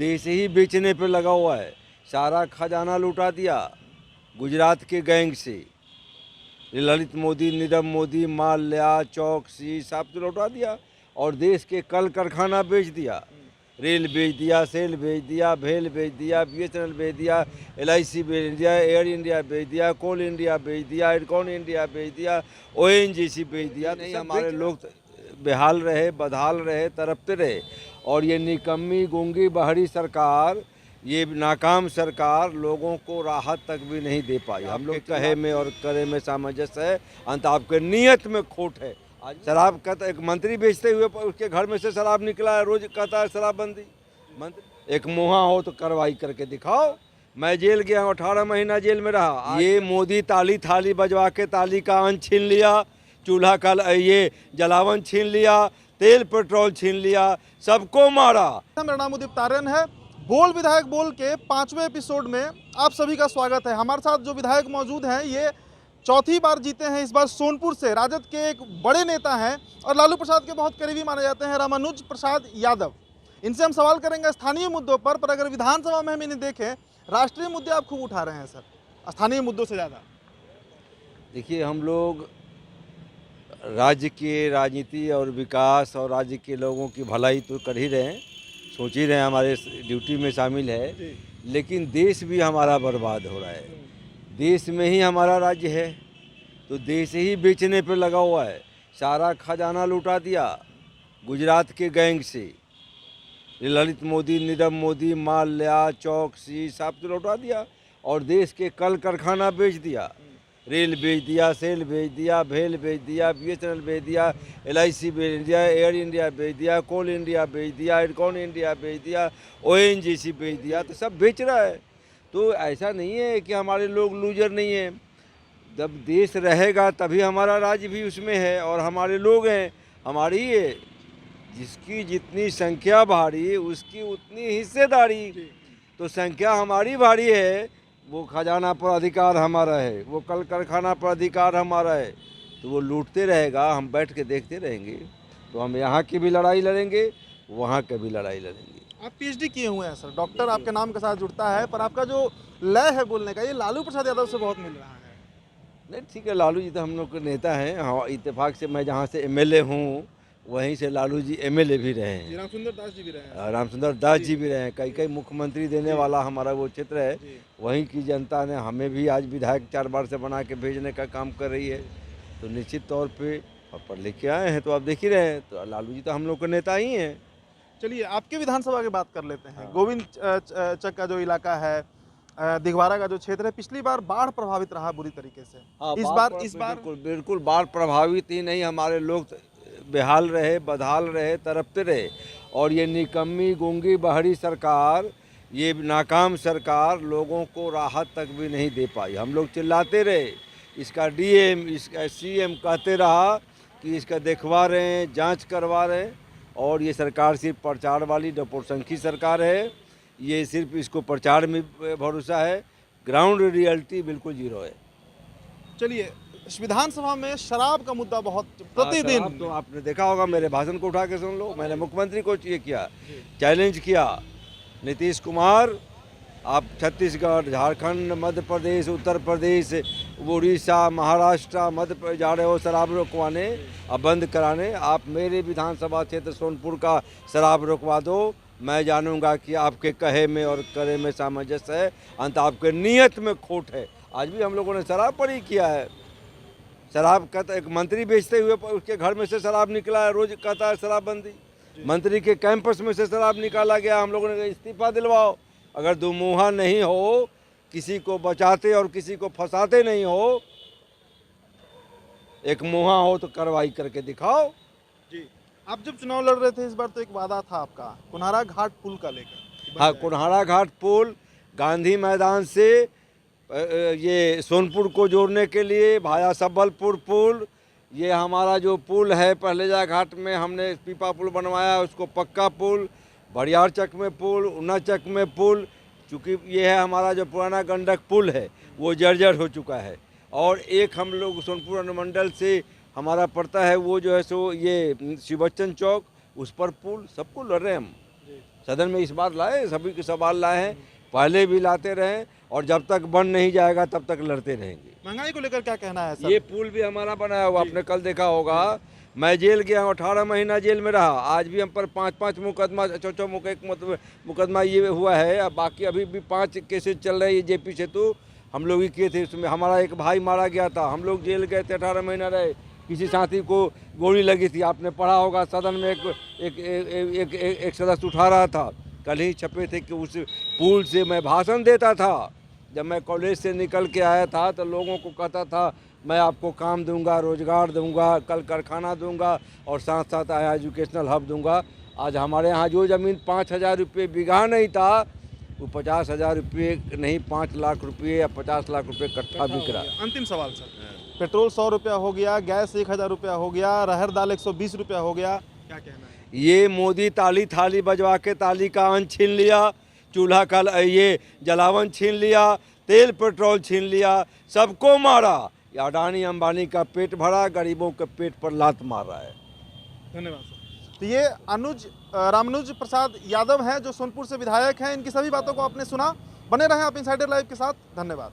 देश ही बेचने पे लगा हुआ है। सारा खजाना लुटा दिया गुजरात के गैंग से। ललित मोदी, नीरव मोदी, माल्या, चौकसी सब तो लौटा दिया और देश के कल कारखाना बेच दिया। रेल बेच दिया, सेल बेच दिया, भेल बेच दिया, BSNL बेच दिया, LIC बेच दिया, एयर इंडिया बेच दिया, कोल इंडिया बेच दिया, एयरकॉन इंडिया बेच दिया, ONGC बेच दिया। नहीं, हमारे लोग बेहाल रहे, बदहाल रहे, तड़पते रहे। और ये निकम्मी गूंगी बहरी सरकार, ये नाकाम सरकार लोगों को राहत तक भी नहीं दे पाई। हम लोग कहे में और करे में सामंजस्य है, अंत आपके नियत में खोट है। शराब कहता, एक मंत्री बेचते हुए उसके घर में से शराब निकला है, रोज कहता है शराबबंदी। मंत्री एक मुहा हो तो कार्रवाई करके दिखाओ। मैं जेल गया, 18 महीना जेल में रहा। ये मोदी ताली थाली बजवा के ताली का अंश छीन लिया, चूल्हा का ये जलावन छीन लिया, तेल पेट्रोल छीन लिया, सबको मारा। मेरा नाम उदित तारण है। बोल विधायक बोल के 5वें एपिसोड में आप सभी का स्वागत है। हमारे साथ जो विधायक मौजूद हैं, ये चौथी बार जीते हैं, इस बार सोनपुर से। राजद के एक बड़े नेता हैं और लालू प्रसाद के बहुत करीबी माने जाते हैं, रामानुज प्रसाद यादव। इनसे हम सवाल करेंगे स्थानीय मुद्दों पर अगर विधानसभा में हम इन्हें देखें, राष्ट्रीय मुद्दे आप खूब उठा रहे हैं सर, स्थानीय मुद्दों से ज़्यादा। देखिए, हम लोग राज्य के राजनीति और विकास और राज्य के लोगों की भलाई तो कर ही रहे हैं, सोच ही रहे हैं, हमारे ड्यूटी में शामिल है। लेकिन देश भी हमारा बर्बाद हो रहा है। देश में ही हमारा राज्य है तो देश ही बेचने पे लगा हुआ है। सारा खजाना लुटा दिया गुजरात के गैंग से। ललित मोदी, नीरव मोदी, माल्या, चौकसी सब तो लौटा दिया और देश के कल कारखाना बेच दिया। रेल बेच दिया, सेल बेच दिया, भेल बेच दिया, BSNL बेच दिया, LIC बेच दिया, एयर इंडिया बेच दिया, कोल इंडिया बेच दिया, एयरकॉन इंडिया बेच दिया, ONGC बेच दिया। तो सब बेच रहा है। तो ऐसा नहीं है कि हमारे लोग लूजर नहीं हैं। जब देश रहेगा तभी हमारा राज्य भी उसमें है और हमारे लोग हैं, हमारी है। जिसकी जितनी संख्या भारी उसकी उतनी हिस्सेदारी। तो संख्या हमारी भारी है, वो खजाना पर अधिकार हमारा है, वो कल कारखाना पर अधिकार हमारा है। तो वो लूटते रहेगा, हम बैठ के देखते रहेंगे। तो हम यहाँ की भी लड़ाई लड़ेंगे, वहाँ की भी लड़ाई लड़ेंगे। आप PhD किए हुए हैं सर, डॉक्टर आपके नाम के साथ जुड़ता है, पर आपका जो लय है बोलने का, ये लालू प्रसाद यादव से बहुत मिल रहा है। नहीं, ठीक है, लालू जी तो हम लोग के नेता हैं। हाँ, इत्तेफाक से मैं जहाँ से MLA हूँ वहीं से लालू जी MLA भी रहे हैं। रामसुंदर दास जी भी रहे हैं। रामसुंदर दास जी भी रहे हैं। कई कई मुख्यमंत्री देने वाला हमारा वो क्षेत्र है। वहीं की जनता ने हमें भी आज विधायक 4 बार से बना के भेजने का काम कर रही है। तो निश्चित तौर पे पर लेके आए हैं, तो आप देख ही रहे हैं। तो लालू जी तो हम लोग के नेता ही हैं। चलिए आपके विधानसभा की बात कर लेते हैं। गोविंद चक का जो इलाका है, दिघवारा का जो क्षेत्र है, पिछली बार बाढ़ प्रभावित रहा बुरी तरीके से। इस बार बिल्कुल बाढ़ प्रभावित ही नहीं, हमारे लोग बेहाल रहे, बदहाल रहे, तड़पते रहे। और ये निकम्मी गूंगी बहरी सरकार, ये नाकाम सरकार लोगों को राहत तक भी नहीं दे पाई। हम लोग चिल्लाते रहे, इसका DM, इसका CM कहते रहा कि इसका देखवा रहे हैं, जांच करवा रहे हैं। और ये सरकार सिर्फ प्रचार वाली डपोरसंखी सरकार है। ये सिर्फ इसको प्रचार में भरोसा है, ग्राउंड रियलिटी बिल्कुल जीरो है। चलिए, विधानसभा में शराब का मुद्दा बहुत प्रतिदिन। तो आपने देखा होगा, मेरे भाषण को उठा के सुन लो। मैंने मुख्यमंत्री को ये किया, चैलेंज किया, नीतीश कुमार आप छत्तीसगढ़, झारखंड, मध्य प्रदेश, उत्तर प्रदेश, उड़ीसा, महाराष्ट्र, मध्य प्रदेश जा रहे हो शराब रोकवाने, अब बंद कराने। आप मेरे विधानसभा क्षेत्र सोनपुर का शराब रोकवा दो, मैं जानूंगा कि आपके कहे में और करे में सामंजस्य है, अंत आपके नियत में खोट है। आज भी हम लोगों ने शराब पर ही किया है। शराब कहता, एक मंत्री बेचते हुए उसके घर में से शराब निकला है, रोज कहता है शराबबंदी। मंत्री के कैंपस में से शराब निकाला गया, हम लोगों ने इस्तीफा दिलवाओ। अगर दो मुँहा नहीं हो, किसी को बचाते और किसी को फंसाते नहीं हो, एक मुँहा हो तो कार्रवाई करके दिखाओ। जी, आप जब चुनाव लड़ रहे थे इस बार, तो एक वादा था आपका कुन्हारा घाट पुल का लेकर। हाँ, कुन्हारा घाट पुल गांधी मैदान से ये सोनपुर को जोड़ने के लिए भाया सबलपुर पुल, ये हमारा जो पुल है पहलेजा घाट में हमने पीपा पुल बनवाया, उसको पक्का पुल, बड़ियार चक में पुल, उना चक में पुल। चूँकि ये है हमारा जो पुराना गंडक पुल है वो जर्जर हो चुका है। और एक हम लोग सोनपुर अनुमंडल से हमारा पड़ता है वो जो है सो ये शिव बच्चन चौक, उस पर पुल, सबको लड़ रहे हैं हम। सदन में इस बार लाए, सभी के सवाल लाए हैं, पहले भी लाते रहे और जब तक बन नहीं जाएगा तब तक लड़ते रहेंगे। महंगाई को लेकर क्या कहना है सर? ये पुल भी हमारा बनाया हुआ, आपने कल देखा होगा। मैं जेल गया हूँ, 18 महीना जेल में रहा, आज भी हम पर 5-5 मुकदमा, 6-6 मुकदमा ये हुआ है। अब बाकी अभी भी 5 केसेस चल रहे हैं जेपी सेतु, हम लोग ही किए थे। उसमें हमारा एक भाई मारा गया था, हम लोग जेल गए थे, 18 महीना रहे। किसी साथी को गोली लगी थी, आपने पढ़ा होगा। सदन में एक सदस्य उठा रहा था, कल ही छपे थे कि उस पुल से मैं भाषण देता था। जब मैं कॉलेज से निकल के आया था तो लोगों को कहता था मैं आपको काम दूंगा, रोजगार दूंगा, कल कारखाना दूंगा और साथ साथ आया एजुकेशनल हब दूंगा। आज हमारे यहाँ जो ज़मीन 5,000 रुपये बीघा नहीं था, वो 50,000 रुपये नहीं, 5 लाख रुपये या 50 लाख रुपये कट्ठा बिक रहा है। अंतिम सवाल सर, पेट्रोल 100 रुपया हो गया, गैस 1,000 रुपया हो गया, रहर दाल 120 रुपया हो गया, क्या कहना है? ये मोदी ताली थाली बजवा के ताली का अंश छीन लिया, चूल्हा का ये जलावन छीन लिया, तेल पेट्रोल छीन लिया, सबको मारा। ये अडानी अंबानी का पेट भरा, गरीबों के पेट पर लात मार रहा है। धन्यवाद सर। तो ये रामानुज प्रसाद यादव हैं जो सोनपुर से विधायक हैं। इनकी सभी बातों को आपने सुना। बने रहें आप इनसाइडर लाइव के साथ। धन्यवाद।